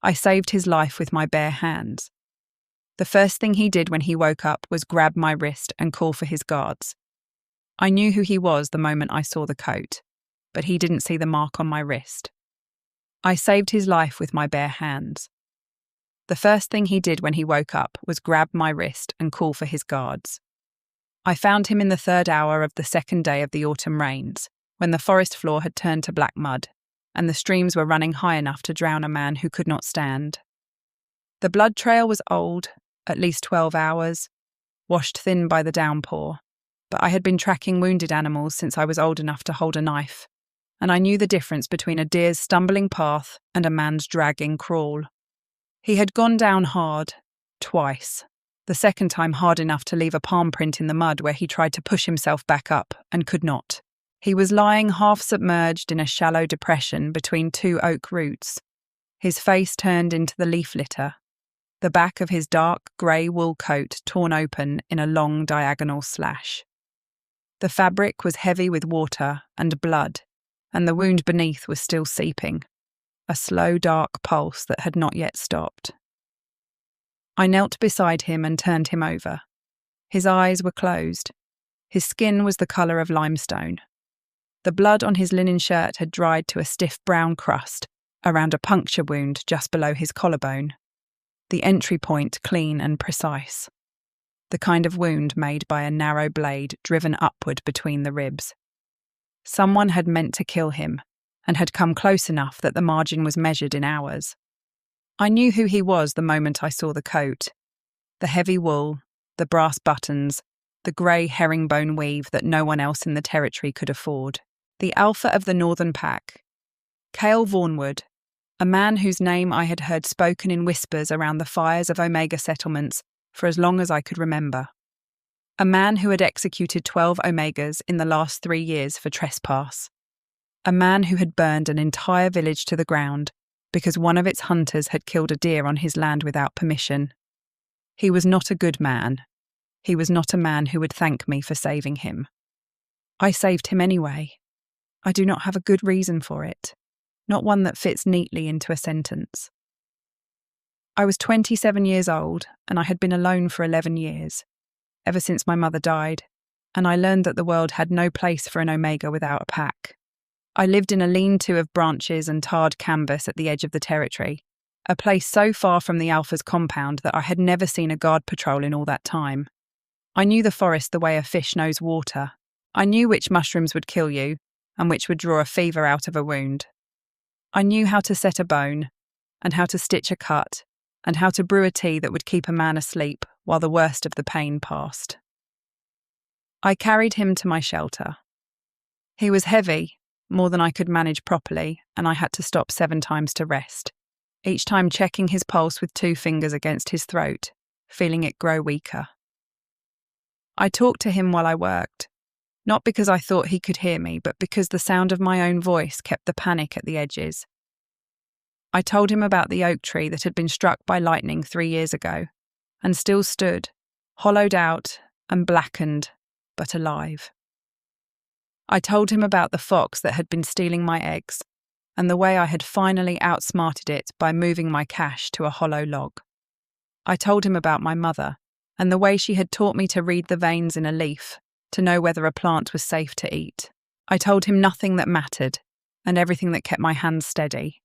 I saved his life with my bare hands. The first thing he did when he woke up was grab my wrist and call for his guards. I knew who he was the moment I saw the coat, but he didn't see the mark on my wrist. I saved his life with my bare hands. The first thing he did when he woke up was grab my wrist and call for his guards. I found him in the 3rd hour of the 2nd day of the autumn rains, when the forest floor had turned to black mud, and the streams were running high enough to drown a man who could not stand. The blood trail was old, at least 12 hours, washed thin by the downpour, but I had been tracking wounded animals since I was old enough to hold a knife, and I knew the difference between a deer's stumbling path and a man's dragging crawl. He had gone down hard, twice, the second time hard enough to leave a palm print in the mud where he tried to push himself back up and could not. He was lying half submerged in a shallow depression between 2 oak roots, his face turned into the leaf litter, the back of his dark grey wool coat torn open in a long diagonal slash. The fabric was heavy with water and blood, and the wound beneath was still seeping, a slow dark pulse that had not yet stopped. I knelt beside him and turned him over. His eyes were closed. His skin was the colour of limestone. The blood on his linen shirt had dried to a stiff brown crust around a puncture wound just below his collarbone. The entry point clean and precise. The kind of wound made by a narrow blade driven upward between the ribs. Someone had meant to kill him, and had come close enough that the margin was measured in hours. I knew who he was the moment I saw the coat. The heavy wool, the brass buttons, the grey herringbone weave that no one else in the territory could afford. The alpha of the northern pack. Cale Vaughanwood, a man whose name I had heard spoken in whispers around the fires of Omega settlements for as long as I could remember. A man who had executed 12 Omegas in the last 3 years for trespass. A man who had burned an entire village to the ground because one of its hunters had killed a deer on his land without permission. He was not a good man. He was not a man who would thank me for saving him. I saved him anyway. I do not have a good reason for it, not one that fits neatly into a sentence. I was 27 years old, and I had been alone for 11 years, ever since my mother died, and I learned that the world had no place for an Omega without a pack. I lived in a lean-to of branches and tarred canvas at the edge of the territory, a place so far from the Alpha's compound that I had never seen a guard patrol in all that time. I knew the forest the way a fish knows water. I knew which mushrooms would kill you, and which would draw a fever out of a wound. I knew how to set a bone, and how to stitch a cut, and how to brew a tea that would keep a man asleep while the worst of the pain passed. I carried him to my shelter. He was heavy, more than I could manage properly, and I had to stop 7 times to rest, each time checking his pulse with 2 fingers against his throat, feeling it grow weaker. I talked to him while I worked, not because I thought he could hear me, but because the sound of my own voice kept the panic at the edges. I told him about the oak tree that had been struck by lightning 3 years ago, and still stood, hollowed out and blackened, but alive. I told him about the fox that had been stealing my eggs, and the way I had finally outsmarted it by moving my cache to a hollow log. I told him about my mother, and the way she had taught me to read the veins in a leaf, to know whether a plant was safe to eat. I told him nothing that mattered, and everything that kept my hands steady.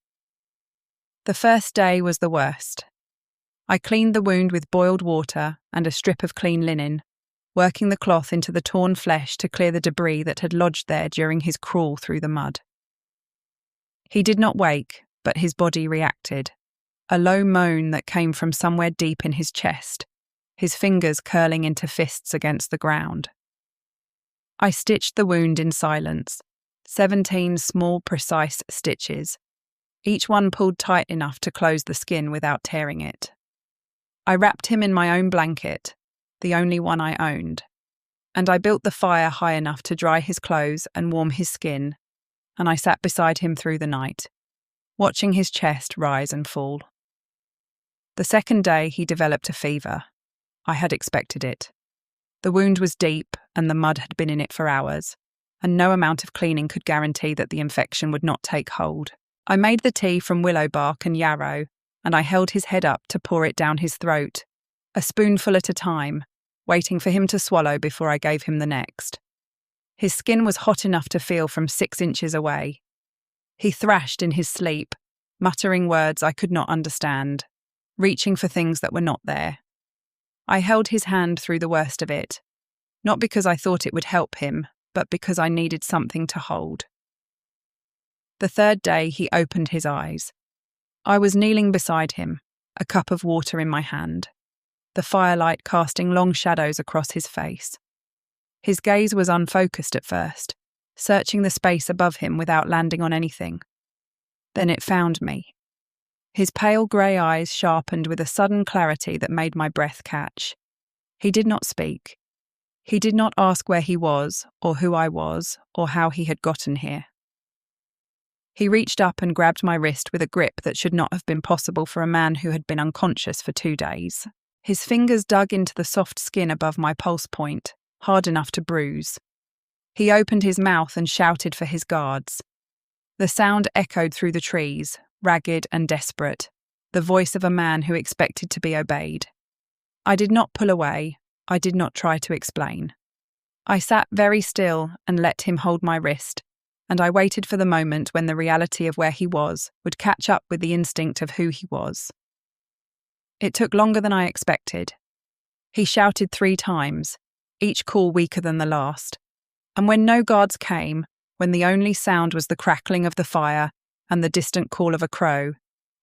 The first day was the worst. I cleaned the wound with boiled water and a strip of clean linen, working the cloth into the torn flesh to clear the debris that had lodged there during his crawl through the mud. He did not wake, but his body reacted, a low moan that came from somewhere deep in his chest, his fingers curling into fists against the ground. I stitched the wound in silence, 17 small, precise stitches, each one pulled tight enough to close the skin without tearing it. I wrapped him in my own blanket, the only one I owned, and I built the fire high enough to dry his clothes and warm his skin, and I sat beside him through the night, watching his chest rise and fall. The second day he developed a fever. I had expected it. The wound was deep and the mud had been in it for hours, and no amount of cleaning could guarantee that the infection would not take hold. I made the tea from willow bark and yarrow and I held his head up to pour it down his throat, a spoonful at a time, waiting for him to swallow before I gave him the next. His skin was hot enough to feel from 6 inches away. He thrashed in his sleep, muttering words I could not understand, reaching for things that were not there. I held his hand through the worst of it, not because I thought it would help him, but because I needed something to hold. The third day, he opened his eyes. I was kneeling beside him, a cup of water in my hand, the firelight casting long shadows across his face. His gaze was unfocused at first, searching the space above him without landing on anything. Then it found me. His pale grey eyes sharpened with a sudden clarity that made my breath catch. He did not speak. He did not ask where he was, or who I was, or how he had gotten here. He reached up and grabbed my wrist with a grip that should not have been possible for a man who had been unconscious for 2 days. His fingers dug into the soft skin above my pulse point, hard enough to bruise. He opened his mouth and shouted for his guards. The sound echoed through the trees, ragged and desperate, the voice of a man who expected to be obeyed. I did not pull away. I did not try to explain. I sat very still and let him hold my wrist, and I waited for the moment when the reality of where he was would catch up with the instinct of who he was. It took longer than I expected. He shouted 3 times, each call weaker than the last, and when no guards came, when the only sound was the crackling of the fire and the distant call of a crow,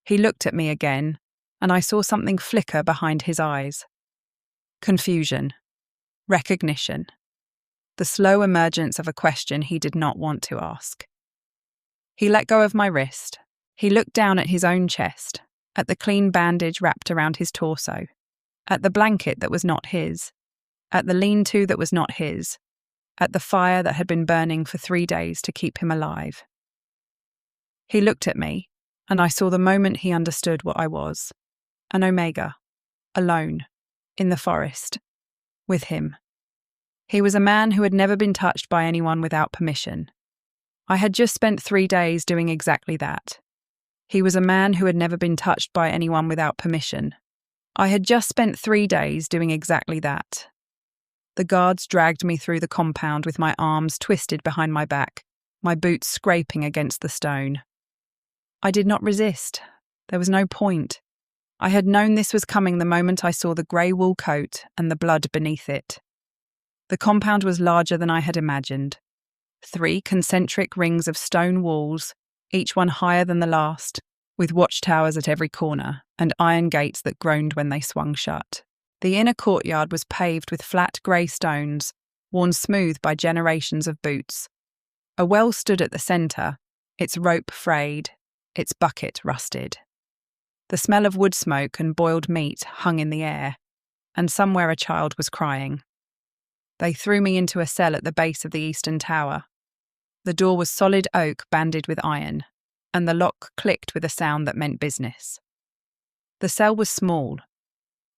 he looked at me again, and I saw something flicker behind his eyes. Confusion. Recognition. The slow emergence of a question he did not want to ask. He let go of my wrist. He looked down at his own chest, at the clean bandage wrapped around his torso, at the blanket that was not his, at the lean-to that was not his, at the fire that had been burning for 3 days to keep him alive. He looked at me, and I saw the moment he understood what I was. An Omega. Alone. In the forest. With him. He was a man who had never been touched by anyone without permission. I had just spent 3 days doing exactly that. He was a man who had never been touched by anyone without permission. I had just spent 3 days doing exactly that. The guards dragged me through the compound with my arms twisted behind my back, my boots scraping against the stone. I did not resist. There was no point. I had known this was coming the moment I saw the grey wool coat and the blood beneath it. The compound was larger than I had imagined. 3 concentric rings of stone walls, each one higher than the last, with watchtowers at every corner and iron gates that groaned when they swung shut. The inner courtyard was paved with flat grey stones, worn smooth by generations of boots. A well stood at the centre, its rope frayed, its bucket rusted. The smell of wood smoke and boiled meat hung in the air, and somewhere a child was crying. They threw me into a cell at the base of the eastern tower. The door was solid oak banded with iron, and the lock clicked with a sound that meant business. The cell was small,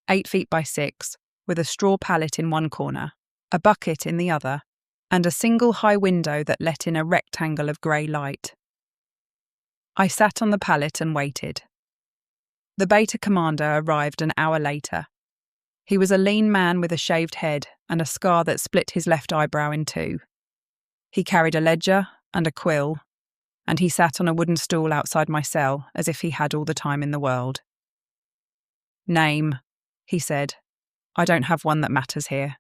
8 feet by 6, with a straw pallet in one corner, a bucket in the other, and a single high window that let in a rectangle of grey light. I sat on the pallet and waited. The beta commander arrived an hour later. He was a lean man with a shaved head and a scar that split his left eyebrow in 2. He carried a ledger and a quill, and he sat on a wooden stool outside my cell as if he had all the time in the world. "Name," he said. "I don't have one that matters here."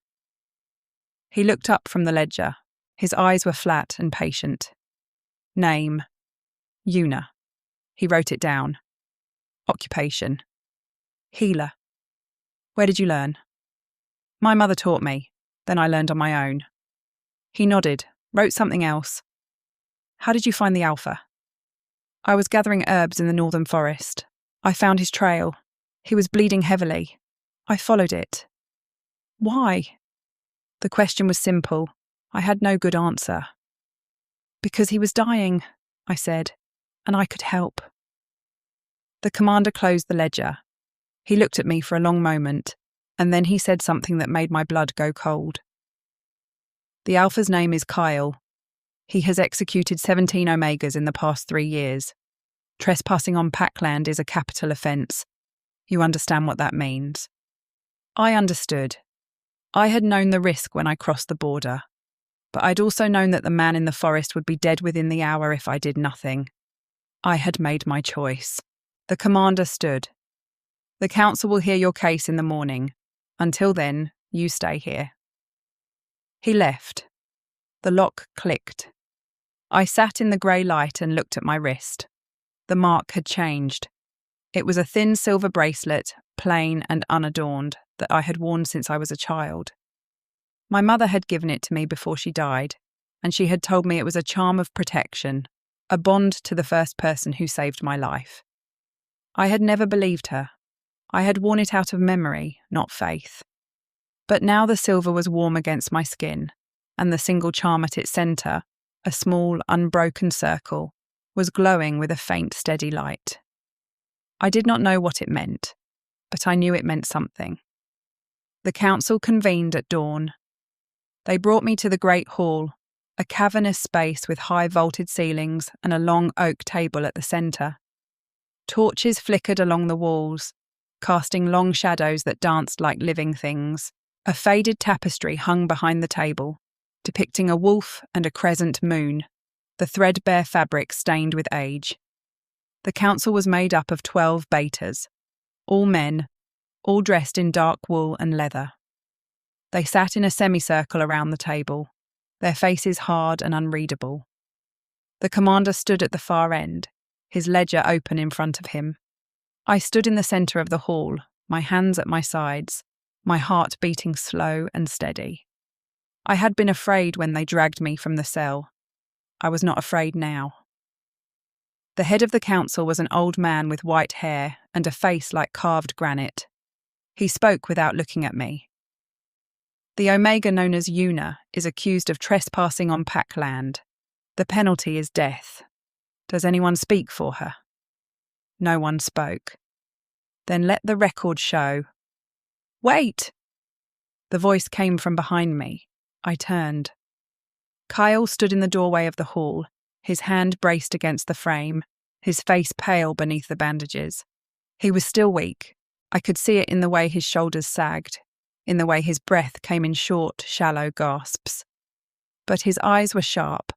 He looked up from the ledger. His eyes were flat and patient. "Name. Una." He wrote it down. "Occupation. Healer." "Where did you learn?" "My mother taught me. Then I learned on my own." He nodded, wrote something else. "How did you find the Alpha?" "I was gathering herbs in the northern forest. I found his trail. He was bleeding heavily. I followed it." "Why?" The question was simple. I had no good answer. "Because he was dying," I said, "and I could help." The commander closed the ledger. He looked at me for a long moment, and then he said something that made my blood go cold. "The Alpha's name is Kyle. He has executed 17 Omegas in the past 3 years. Trespassing on pack land is a capital offence. You understand what that means. I understood. I had known the risk when I crossed the border, but I'd also known that the man in the forest would be dead within the hour if I did nothing. I had made my choice. The commander stood. The council will hear your case in the morning. Until then, you stay here. He left. The lock clicked. I sat in the grey light and looked at my wrist. The mark had changed. It was a thin silver bracelet, plain and unadorned, that I had worn since I was a child. My mother had given it to me before she died, and she had told me it was a charm of protection, a bond to the first person who saved my life. I had never believed her. I had worn it out of memory, not faith. But now the silver was warm against my skin, and the single charm at its centre, a small, unbroken circle, was glowing with a faint, steady light. I did not know what it meant, but I knew it meant something. The council convened at dawn. They brought me to the great hall, a cavernous space with high vaulted ceilings and a long oak table at the centre. Torches flickered along the walls, casting long shadows that danced like living things. A faded tapestry hung behind the table, depicting a wolf and a crescent moon, the threadbare fabric stained with age. The council was made up of 12 baiters, all men, all dressed in dark wool and leather. They sat in a semicircle around the table, their faces hard and unreadable. The commander stood at the far end, his ledger open in front of him. I stood in the centre of the hall, my hands at my sides, my heart beating slow and steady. I had been afraid when they dragged me from the cell. I was not afraid now. The head of the council was an old man with white hair and a face like carved granite. He spoke without looking at me. The Omega known as Una is accused of trespassing on pack land. The penalty is death. Does anyone speak for her? No one spoke. Then let the record show. Wait! The voice came from behind me. I turned. Kyle stood in the doorway of the hall, his hand braced against the frame, his face pale beneath the bandages. He was still weak. I could see it in the way his shoulders sagged, in the way his breath came in short, shallow gasps. But his eyes were sharp,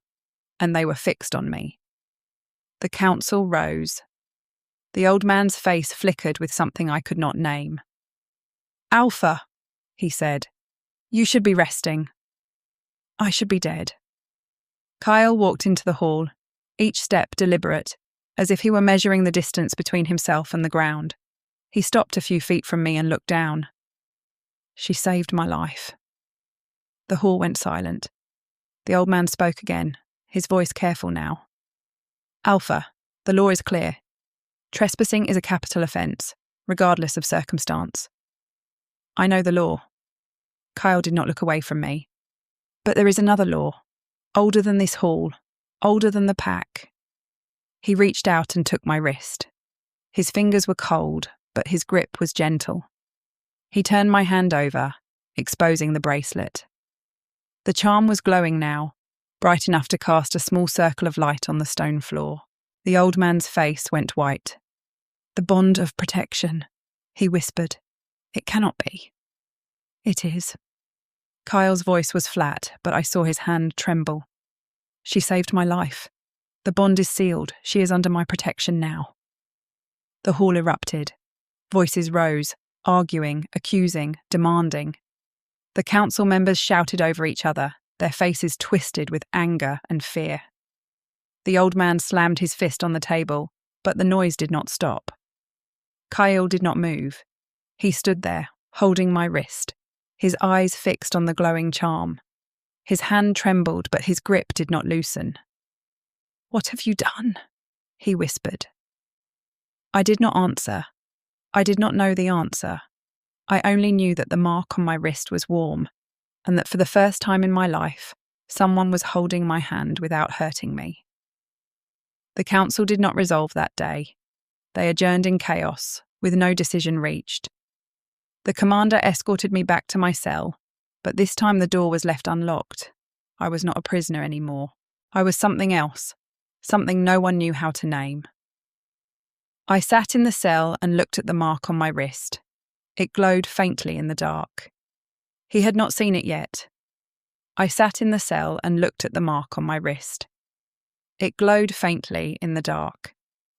and they were fixed on me. The council rose. The old man's face flickered with something I could not name. Alpha, he said, you should be resting. I should be dead. Kyle walked into the hall, each step deliberate, as if he were measuring the distance between himself and the ground. He stopped a few feet from me and looked down. She saved my life. The hall went silent. The old man spoke again, his voice careful now. Alpha, the law is clear. Trespassing is a capital offence, regardless of circumstance. I know the law. Kyle did not look away from me. But there is another law, older than this hall, older than the pack. He reached out and took my wrist. His fingers were cold, but his grip was gentle. He turned my hand over, exposing the bracelet. The charm was glowing now, bright enough to cast a small circle of light on the stone floor. The old man's face went white. The bond of protection, he whispered. It cannot be. It is. Kyle's voice was flat, but I saw his hand tremble. She saved my life. The bond is sealed. She is under my protection now. The hall erupted. Voices rose, arguing, accusing, demanding. The council members shouted over each other, their faces twisted with anger and fear. The old man slammed his fist on the table, but the noise did not stop. Kyle did not move. He stood there, holding my wrist, his eyes fixed on the glowing charm. His hand trembled, but his grip did not loosen. "What have you done?" he whispered. I did not answer. I did not know the answer. I only knew that the mark on my wrist was warm, and that for the first time in my life, someone was holding my hand without hurting me. The council did not resolve that day. They adjourned in chaos, with no decision reached. The commander escorted me back to my cell, but this time the door was left unlocked. I was not a prisoner anymore. I was something else, something no one knew how to name. I sat in the cell and looked at the mark on my wrist. It glowed faintly in the dark. He had not seen it yet. I sat in the cell and looked at the mark on my wrist. It glowed faintly in the dark,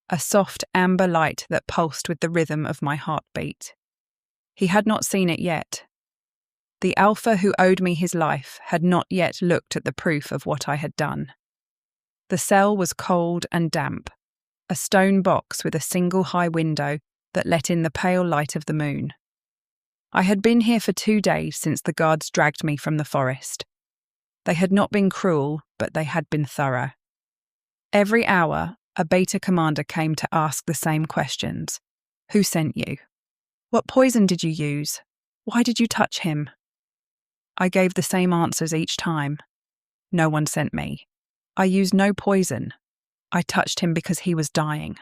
a soft amber light that pulsed with the rhythm of my heartbeat. He had not seen it yet. The alpha who owed me his life had not yet looked at the proof of what I had done. The cell was cold and damp, a stone box with a single high window that let in the pale light of the moon. I had been here for 2 days since the guards dragged me from the forest. They had not been cruel, but they had been thorough. Every hour, a beta commander came to ask the same questions. Who sent you? What poison did you use? Why did you touch him? I gave the same answers each time. No one sent me. I used no poison. I touched him because he was dying.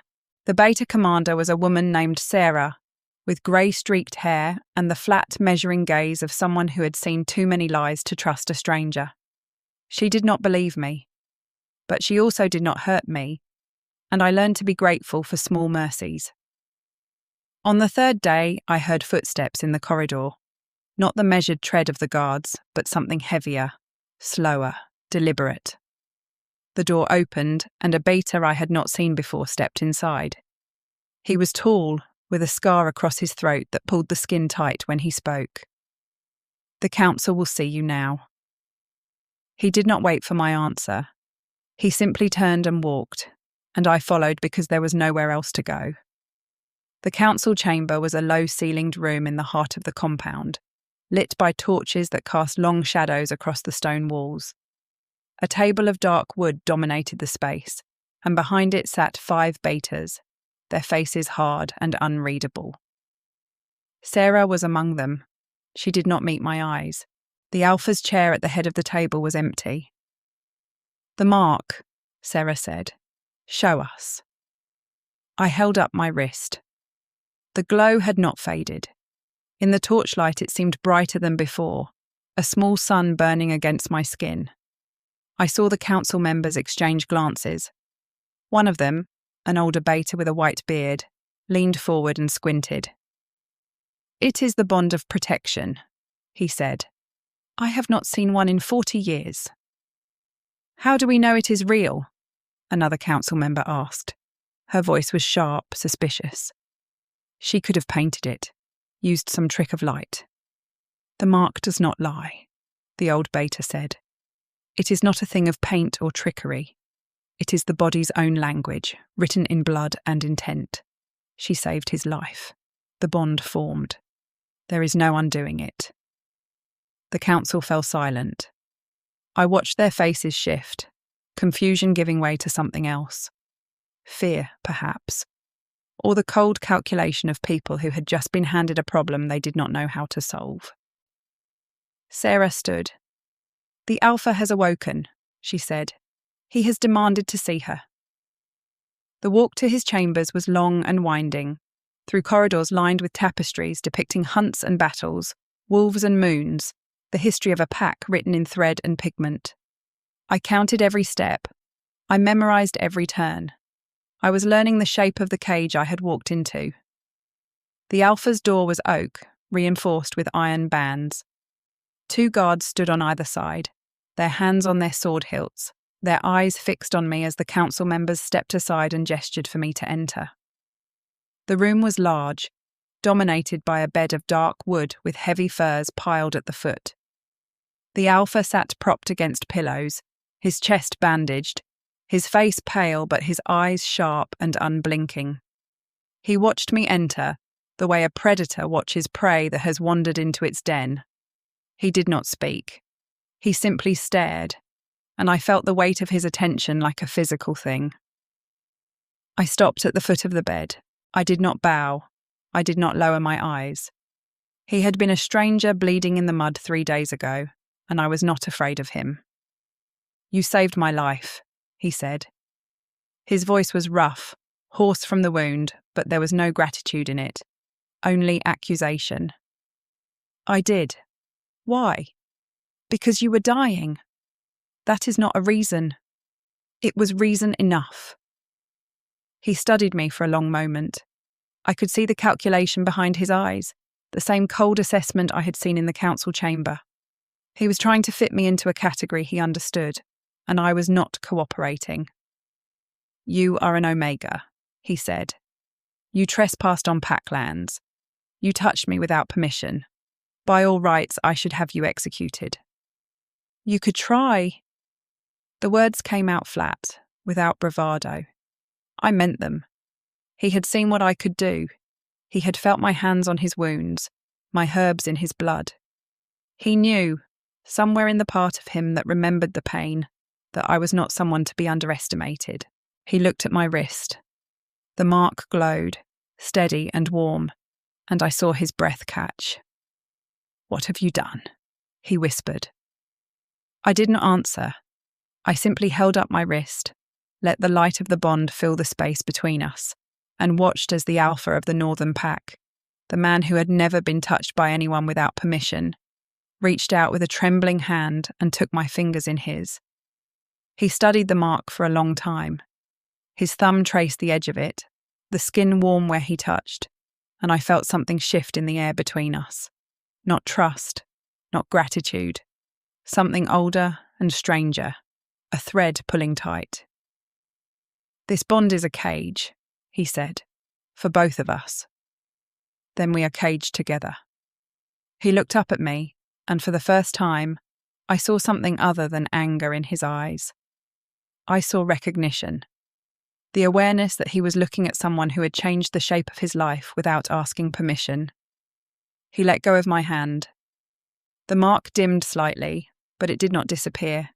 The beta commander was a woman named Sarah, with grey-streaked hair and the flat, measuring gaze of someone who had seen too many lies to trust a stranger. She did not believe me, but she also did not hurt me, and I learned to be grateful for small mercies. On the 3rd day, I heard footsteps in the corridor, not the measured tread of the guards, but something heavier, slower, deliberate. The door opened, and a beta I had not seen before stepped inside. He was tall, with a scar across his throat that pulled the skin tight when he spoke. The council will see you now. He did not wait for my answer. He simply turned and walked, and I followed because there was nowhere else to go. The council chamber was a low-ceilinged room in the heart of the compound, lit by torches that cast long shadows across the stone walls. A table of dark wood dominated the space, and behind it sat 5 betas, their faces hard and unreadable. Sarah was among them. She did not meet my eyes. The alpha's chair at the head of the table was empty. "The mark," Sarah said. "Show us." I held up my wrist. The glow had not faded. In the torchlight it seemed brighter than before, a small sun burning against my skin. I saw the council members exchange glances. One of them, an older beta with a white beard, leaned forward and squinted. "It is the bond of protection," he said. "I have not seen one in 40 years. "How do we know it is real?" another council member asked. Her voice was sharp, suspicious. "She could have painted it, used some trick of light." "The mark does not lie," the old beta said. "It is not a thing of paint or trickery. It is the body's own language, written in blood and intent. She saved his life. The bond formed. There is no undoing it." The council fell silent. I watched their faces shift, confusion giving way to something else. Fear, perhaps, or the cold calculation of people who had just been handed a problem they did not know how to solve. Sarah stood. "The alpha has awoken," she said. "He has demanded to see her." The walk to his chambers was long and winding, through corridors lined with tapestries depicting hunts and battles, wolves and moons, the history of a pack written in thread and pigment. I counted every step. I memorized every turn. I was learning the shape of the cage I had walked into. The alpha's door was oak, reinforced with iron bands. 2 guards stood on either side, their hands on their sword hilts, their eyes fixed on me as the council members stepped aside and gestured for me to enter. The room was large, dominated by a bed of dark wood with heavy furs piled at the foot. The alpha sat propped against pillows, his chest bandaged, his face pale but his eyes sharp and unblinking. He watched me enter, the way a predator watches prey that has wandered into its den. He did not speak. He simply stared, and I felt the weight of his attention like a physical thing. I stopped at the foot of the bed. I did not bow. I did not lower my eyes. He had been a stranger bleeding in the mud 3 days ago, and I was not afraid of him. "You saved my life," he said. His voice was rough, hoarse from the wound, but there was no gratitude in it, only accusation. "I did. Why?" "Because you were dying. That is not a reason." "It was reason enough." He studied me for a long moment. I could see the calculation behind his eyes, the same cold assessment I had seen in the council chamber. He was trying to fit me into a category he understood, and I was not cooperating. "You are an Omega," he said. "You trespassed on pack lands. You touched me without permission. By all rights, I should have you executed." "You could try." The words came out flat, without bravado. I meant them. He had seen what I could do. He had felt my hands on his wounds, my herbs in his blood. He knew, somewhere in the part of him that remembered the pain, that I was not someone to be underestimated. He looked at my wrist. The mark glowed, steady and warm, and I saw his breath catch. "What have you done?" he whispered. I didn't answer. I simply held up my wrist, let the light of the bond fill the space between us, and watched as the alpha of the Northern Pack, the man who had never been touched by anyone without permission, reached out with a trembling hand and took my fingers in his. He studied the mark for a long time. His thumb traced the edge of it, the skin warm where he touched, and I felt something shift in the air between us. Not trust, not gratitude. Something older and stranger, a thread pulling tight. "This bond is a cage," he said, "for both of us. Then we are caged together." He looked up at me, and for the first time, I saw something other than anger in his eyes. I saw recognition. The awareness that he was looking at someone who had changed the shape of his life without asking permission. He let go of my hand. The mark dimmed slightly, but it did not disappear.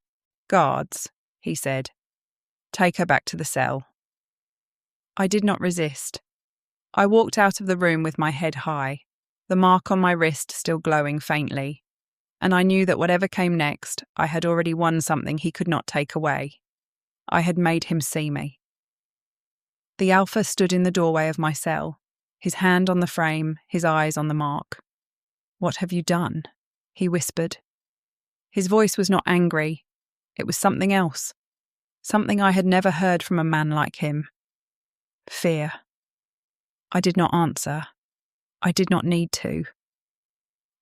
"Guards," he said. "Take her back to the cell." I did not resist. I walked out of the room with my head high, the mark on my wrist still glowing faintly, and I knew that whatever came next, I had already won something he could not take away. I had made him see me. The alpha stood in the doorway of my cell, his hand on the frame, his eyes on the mark. "What have you done?" he whispered. His voice was not angry. It was something else. Something I had never heard from a man like him. Fear. I did not answer. I did not need to.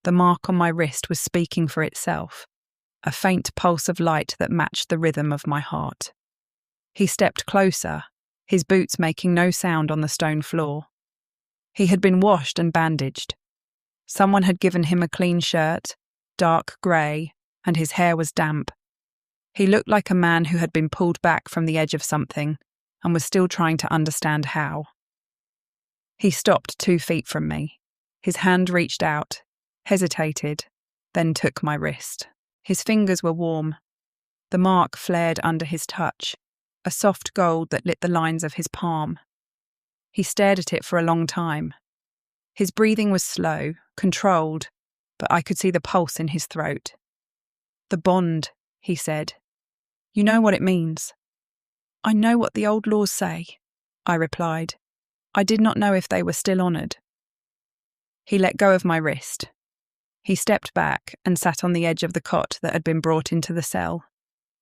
The mark on my wrist was speaking for itself, a faint pulse of light that matched the rhythm of my heart. He stepped closer, his boots making no sound on the stone floor. He had been washed and bandaged. Someone had given him a clean shirt, dark grey, and his hair was damp. He looked like a man who had been pulled back from the edge of something and was still trying to understand how. He stopped 2 feet from me. His hand reached out, hesitated, then took my wrist. His fingers were warm. The mark flared under his touch, a soft gold that lit the lines of his palm. He stared at it for a long time. His breathing was slow, controlled, but I could see the pulse in his throat. "The bond," he said. "You know what it means." "I know what the old laws say," I replied. I did not know if they were still honoured. He let go of my wrist. He stepped back and sat on the edge of the cot that had been brought into the cell.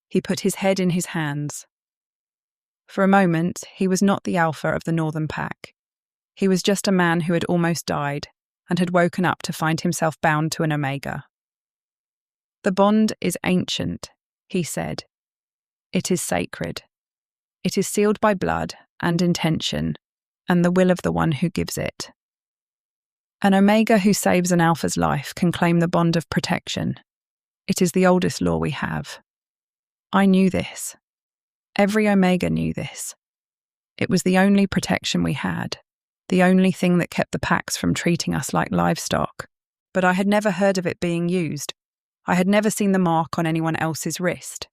He put his head in his hands. For a moment, he was not the alpha of the Northern Pack. He was just a man who had almost died and had woken up to find himself bound to an Omega. "The bond is ancient," he said. "It is sacred. It is sealed by blood and intention, and the will of the one who gives it. An Omega who saves an Alpha's life can claim the bond of protection. It is the oldest law we have. I knew this. Every Omega knew this. It was the only protection we had, the only thing that kept the packs from treating us like livestock. But I had never heard of it being used. I had never seen the mark on anyone else's wrist.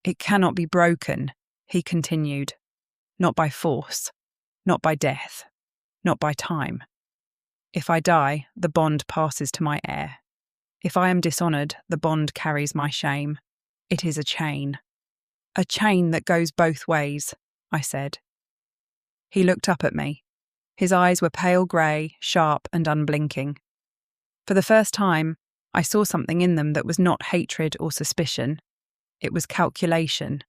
It cannot be broken," he continued. "Not by force, not by death, not by time. If I die, the bond passes to my heir. If I am dishonoured, the bond carries my shame. It is a chain. A chain that goes both ways," I said. He looked up at me. His eyes were pale grey, sharp and unblinking. For the first time, I saw something in them that was not hatred or suspicion. It was calculation.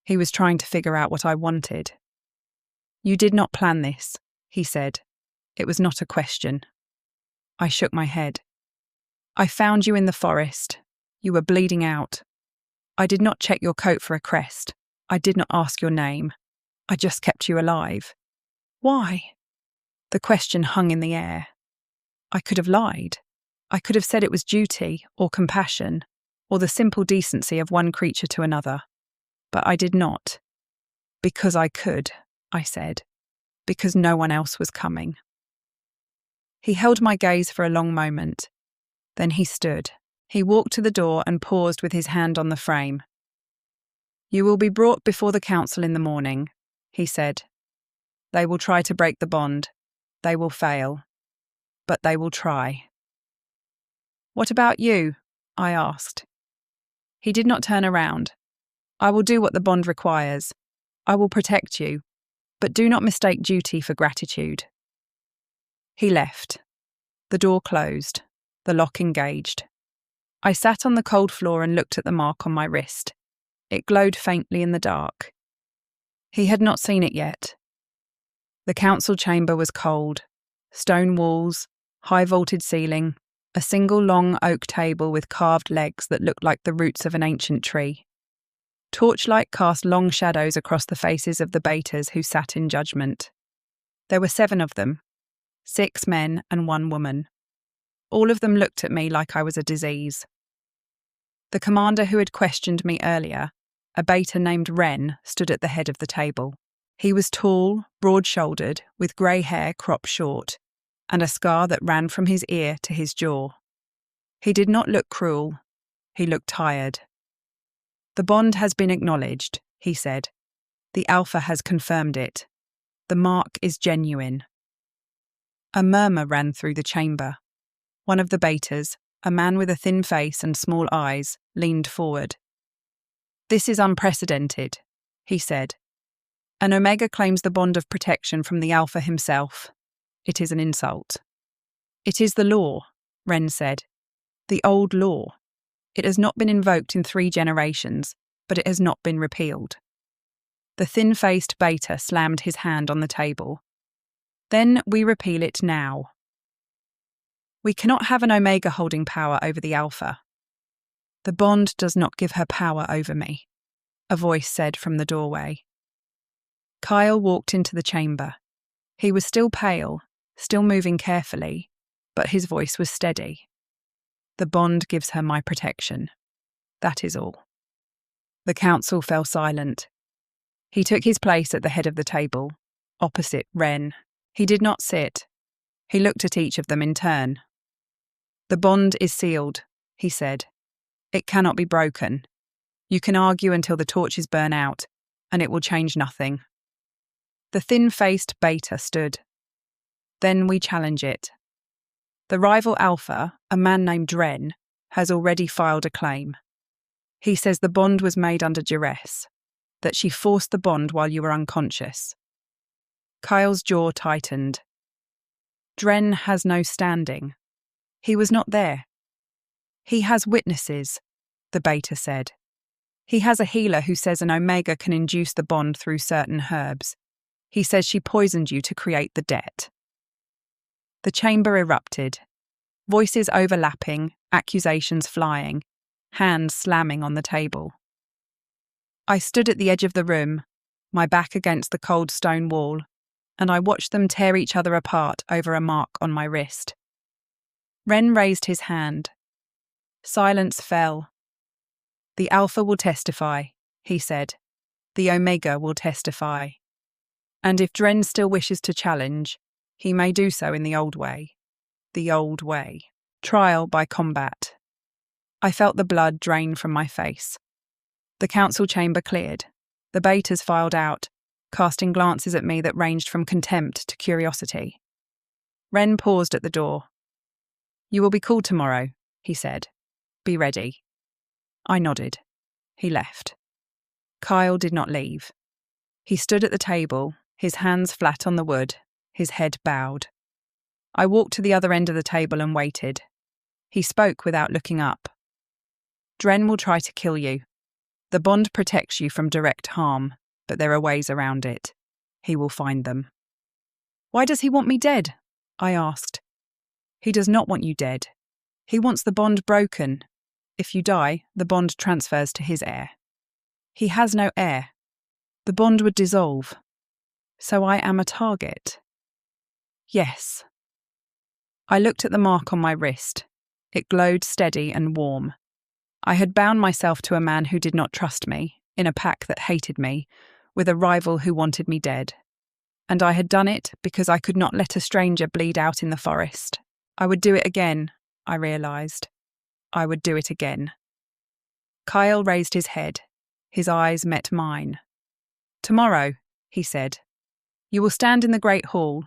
He was trying to figure out what I wanted. You did not plan this, he said. It was not a question. I shook my head. I found you in the forest. You were bleeding out. I did not check your coat for a crest. I did not ask your name. I just kept you alive. Why? The question hung in the air. I could have lied. I could have said it was duty or compassion or the simple decency of one creature to another. But I did not. Because I could, I said. Because no one else was coming. He held my gaze for a long moment. Then he stood. He walked to the door and paused with his hand on the frame. You will be brought before the council in the morning, he said. They will try to break the bond. They will fail. But they will try. What about you? I asked. He did not turn around. I will do what the bond requires. I will protect you. But do not mistake duty for gratitude. He left. The door closed. The lock engaged. I sat on the cold floor and looked at the mark on my wrist. It glowed faintly in the dark. He had not seen it yet. The council chamber was cold. Stone walls, high vaulted ceiling, a single long oak table with carved legs that looked like the roots of an ancient tree. Torchlight cast long shadows across the faces of the baiters who sat in judgment. There were 7 of them, 6 men and 1 woman. All of them looked at me like I was a disease. The commander who had questioned me earlier, a baiter named Wren, stood at the head of the table. He was tall, broad-shouldered, with grey hair cropped short, and a scar that ran from his ear to his jaw. He did not look cruel. He looked tired. The bond has been acknowledged, he said. The Alpha has confirmed it. The mark is genuine. A murmur ran through the chamber. One of the baiters, a man with a thin face and small eyes, leaned forward. This is unprecedented, he said. An Omega claims the bond of protection from the Alpha himself. It is an insult. It is the law, Wren said. The old law. It has not been invoked in 3 generations, but it has not been repealed. The thin-faced baiter slammed his hand on the table. Then we repeal it now. We cannot have an Omega holding power over the Alpha. The bond does not give her power over me, a voice said from the doorway. Kyle walked into the chamber. He was still pale, still moving carefully, but his voice was steady. The bond gives her my protection. That is all. The council fell silent. He took his place at the head of the table, opposite Wren. He did not sit. He looked at each of them in turn. The bond is sealed, he said. It cannot be broken. You can argue until the torches burn out, and it will change nothing. The thin-faced baiter stood. Then we challenge it. The rival Alpha, a man named Wren, has already filed a claim. He says the bond was made under duress, that she forced the bond while you were unconscious. Kyle's jaw tightened. Dren has no standing. He was not there. He has witnesses, the baiter said. He has a healer who says an Omega can induce the bond through certain herbs. He says she poisoned you to create the debt. The chamber erupted. Voices overlapping, accusations flying, hands slamming on the table. I stood at the edge of the room, my back against the cold stone wall, and I watched them tear each other apart over a mark on my wrist. Wren raised his hand. Silence fell. The Alpha will testify, he said. The Omega will testify. And if Dren still wishes to challenge, he may do so in the old way. The old way. Trial by combat. I felt the blood drain from my face. The council chamber cleared. The baiters filed out, casting glances at me that ranged from contempt to curiosity. Wren paused at the door. You will be called tomorrow, he said. Be ready. I nodded. He left. Kyle did not leave. He stood at the table, his hands flat on the wood, his head bowed. I walked to the other end of the table and waited. He spoke without looking up. Dren will try to kill you. The bond protects you from direct harm, but there are ways around it. He will find them. Why does he want me dead? I asked. He does not want you dead. He wants the bond broken. If you die, the bond transfers to his heir. He has no heir. The bond would dissolve. So I am a target. Yes. I looked at the mark on my wrist. It glowed steady and warm. I had bound myself to a man who did not trust me, in a pack that hated me, with a rival who wanted me dead. And I had done it because I could not let a stranger bleed out in the forest. I would do it again, I realised. I would do it again. Kyle raised his head. His eyes met mine. Tomorrow, he said, you will stand in the Great Hall.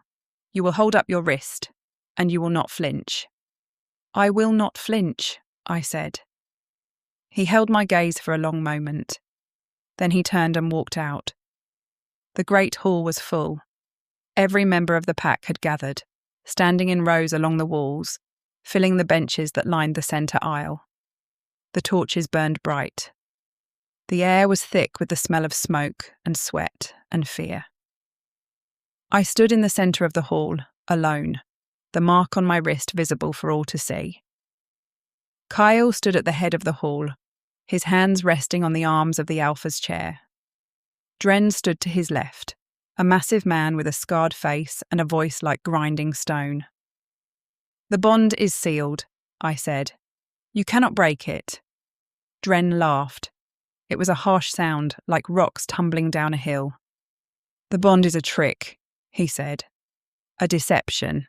You will hold up your wrist, and you will not flinch. I will not flinch, I said. He held my gaze for a long moment. Then he turned and walked out. The Great Hall was full. Every member of the pack had gathered, standing in rows along the walls, filling the benches that lined the centre aisle. The torches burned bright. The air was thick with the smell of smoke and sweat and fear. I stood in the centre of the hall, alone, the mark on my wrist visible for all to see. Kyle stood at the head of the hall, his hands resting on the arms of the Alpha's chair. Dren stood to his left, a massive man with a scarred face and a voice like grinding stone. The bond is sealed, I said. You cannot break it. Dren laughed. It was a harsh sound, like rocks tumbling down a hill. The bond is a trick, he said. A deception.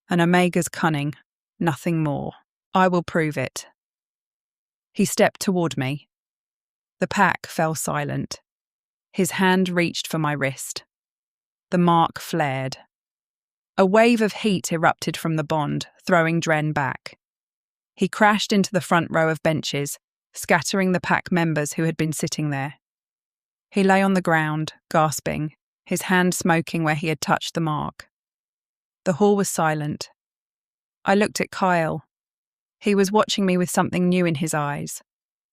An Omega's cunning, nothing more. I will prove it. He stepped toward me. The pack fell silent. His hand reached for my wrist. The mark flared. A wave of heat erupted from the bond, throwing Dren back. He crashed into the front row of benches, scattering the pack members who had been sitting there. He lay on the ground, gasping, his hand smoking where he had touched the mark. The hall was silent. I looked at Kyle. He was watching me with something new in his eyes.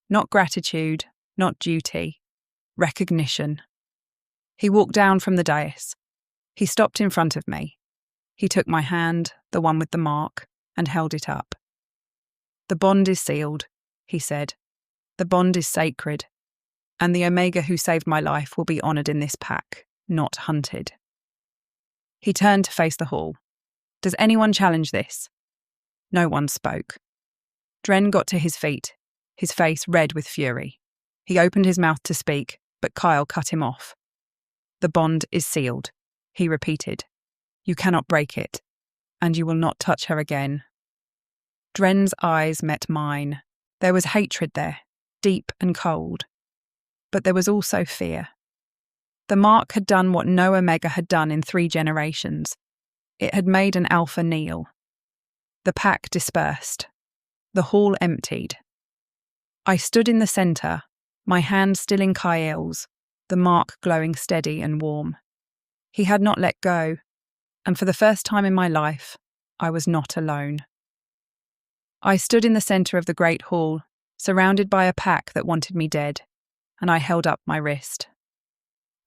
Not gratitude, not duty. Recognition. He walked down from the dais. He stopped in front of me. He took my hand, the one with the mark, and held it up. The bond is sealed, he said. The bond is sacred, and the Omega who saved my life will be honoured in this pack, not hunted. He turned to face the hall. Does anyone challenge this? No one spoke. Dren got to his feet, his face red with fury. He opened his mouth to speak, but Kyle cut him off. The bond is sealed, he repeated. You cannot break it, and you will not touch her again. Dren's eyes met mine. There was hatred there, deep and cold. But there was also fear. The mark had done what no Omega had done in 3 generations. It had made an Alpha kneel. The pack dispersed. The hall emptied. I stood in the centre, my hand still in Kyle's, the mark glowing steady and warm. He had not let go, and for the first time in my life, I was not alone. I stood in the centre of the great hall, surrounded by a pack that wanted me dead, and I held up my wrist.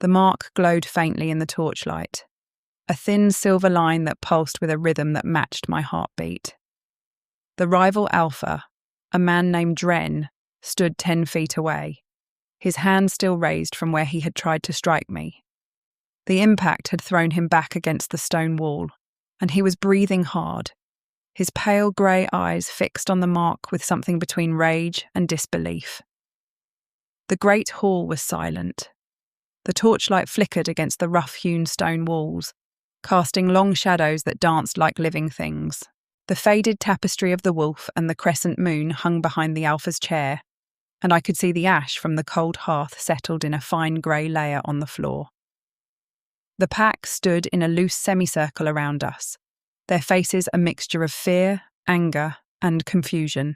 The mark glowed faintly in the torchlight, a thin silver line that pulsed with a rhythm that matched my heartbeat. The rival Alpha, a man named Dren, stood 10 feet away, his hand still raised from where he had tried to strike me. The impact had thrown him back against the stone wall, and he was breathing hard, his pale grey eyes fixed on the mark with something between rage and disbelief. The great hall was silent. The torchlight flickered against the rough-hewn stone walls, casting long shadows that danced like living things. The faded tapestry of the wolf and the crescent moon hung behind the Alpha's chair, and I could see the ash from the cold hearth settled in a fine grey layer on the floor. The pack stood in a loose semicircle around us, their faces a mixture of fear, anger, and confusion.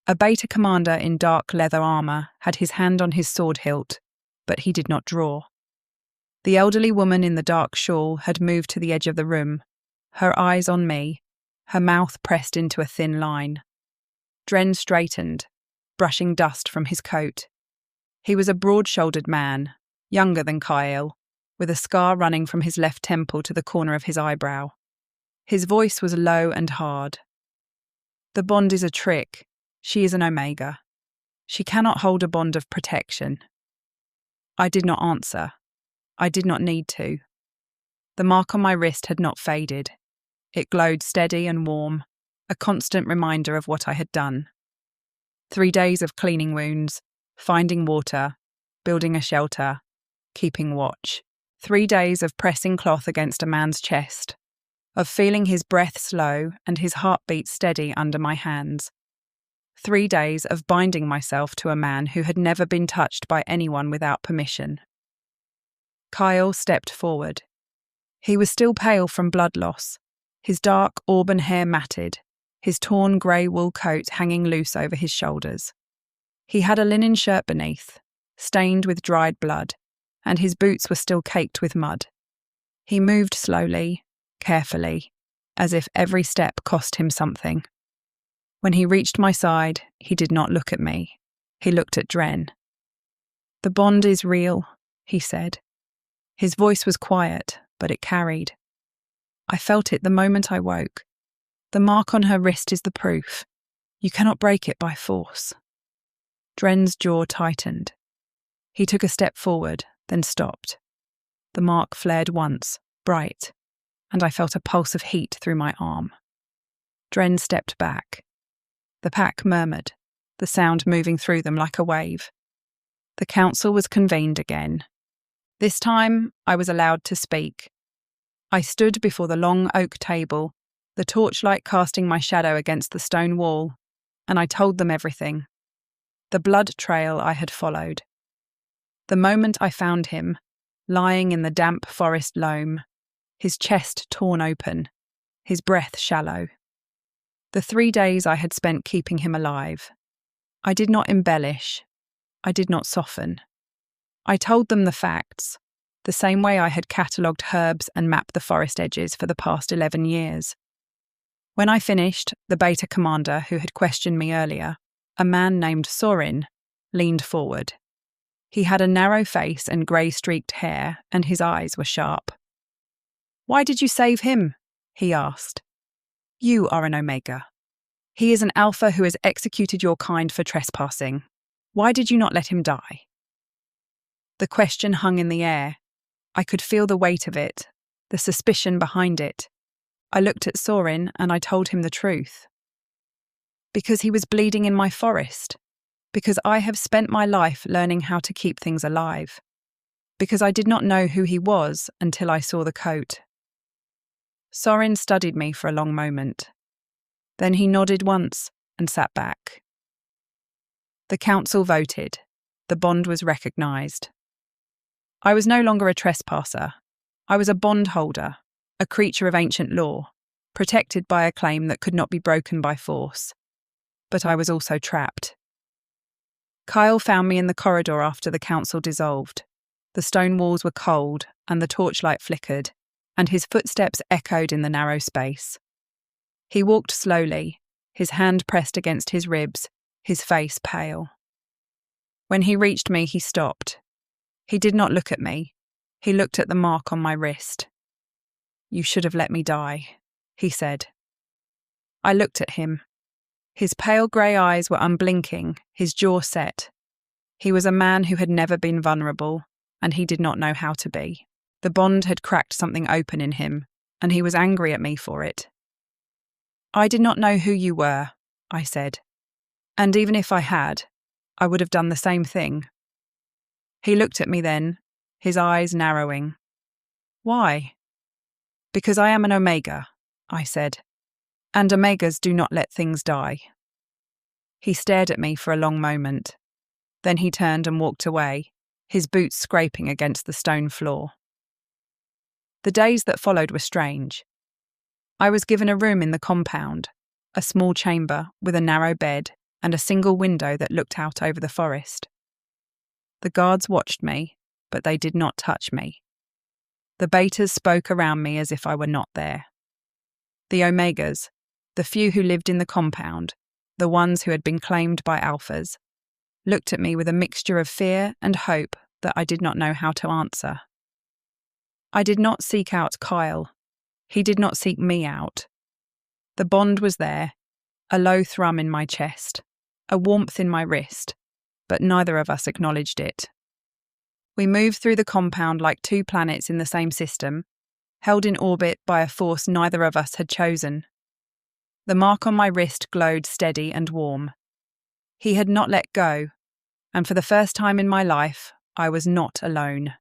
A beta commander in dark leather armour had his hand on his sword hilt, but he did not draw. The elderly woman in the dark shawl had moved to the edge of the room, her eyes on me, her mouth pressed into a thin line. Dren straightened, brushing dust from his coat. He was a broad-shouldered man, younger than Kyle, with a scar running from his left temple to the corner of his eyebrow. His voice was low and hard. The bond is a trick. She is an Omega. She cannot hold a bond of protection. I did not answer. I did not need to. The mark on my wrist had not faded. It glowed steady and warm, a constant reminder of what I had done. 3 days of cleaning wounds, finding water, building a shelter, keeping watch. 3 days of pressing cloth against a man's chest, of feeling his breath slow and his heartbeat steady under my hands. 3 days of binding myself to a man who had never been touched by anyone without permission. Kyle stepped forward. He was still pale from blood loss, his dark auburn hair matted, his torn grey wool coat hanging loose over his shoulders. He had a linen shirt beneath, stained with dried blood, and his boots were still caked with mud. He moved slowly, carefully, as if every step cost him something. When he reached my side, he did not look at me. He looked at Dren. "The bond is real," he said. His voice was quiet, but it carried. I felt it the moment I woke. The mark on her wrist is the proof. You cannot break it by force. Dren's jaw tightened. He took a step forward, then stopped. The mark flared once, bright, and I felt a pulse of heat through my arm. Dren stepped back. The pack murmured, the sound moving through them like a wave. The council was convened again. This time, I was allowed to speak. I stood before the long oak table, the torchlight casting my shadow against the stone wall, and I told them everything. The blood trail I had followed. The moment I found him, lying in the damp forest loam, his chest torn open, his breath shallow. The 3 days I had spent keeping him alive. I did not embellish. I did not soften. I told them the facts, the same way I had catalogued herbs and mapped the forest edges for the past 11 years. When I finished, the beta commander who had questioned me earlier, a man named Sorin, leaned forward. He had a narrow face and grey-streaked hair, and his eyes were sharp. "Why did you save him?" he asked. "You are an Omega. He is an Alpha who has executed your kind for trespassing. Why did you not let him die?" The question hung in the air. I could feel the weight of it, the suspicion behind it. I looked at Sorin and I told him the truth. Because he was bleeding in my forest. Because I have spent my life learning how to keep things alive. Because I did not know who he was until I saw the coat. Sorin studied me for a long moment. Then he nodded once and sat back. The council voted. The bond was recognised. I was no longer a trespasser. I was a bondholder, a creature of ancient law, protected by a claim that could not be broken by force. But I was also trapped. Kyle found me in the corridor after the council dissolved. The stone walls were cold and the torchlight flickered, and his footsteps echoed in the narrow space. He walked slowly, his hand pressed against his ribs, his face pale. When he reached me, he stopped. He did not look at me. He looked at the mark on my wrist. "You should have let me die," he said. I looked at him. His pale grey eyes were unblinking, his jaw set. He was a man who had never been vulnerable, and he did not know how to be. The bond had cracked something open in him, and he was angry at me for it. "I did not know who you were," I said. "And even if I had, I would have done the same thing." He looked at me then, his eyes narrowing. "Why?" "Because I am an Omega," I said. "And Omegas do not let things die." He stared at me for a long moment. Then he turned and walked away, his boots scraping against the stone floor. The days that followed were strange. I was given a room in the compound, a small chamber with a narrow bed and a single window that looked out over the forest. The guards watched me, but they did not touch me. The betas spoke around me as if I were not there. The Omegas, the few who lived in the compound, the ones who had been claimed by Alphas, looked at me with a mixture of fear and hope that I did not know how to answer. I did not seek out Kyle. He did not seek me out. The bond was there, a low thrum in my chest, a warmth in my wrist, but neither of us acknowledged it. We moved through the compound like two planets in the same system, held in orbit by a force neither of us had chosen. The mark on my wrist glowed steady and warm. He had not let go, and for the first time in my life, I was not alone.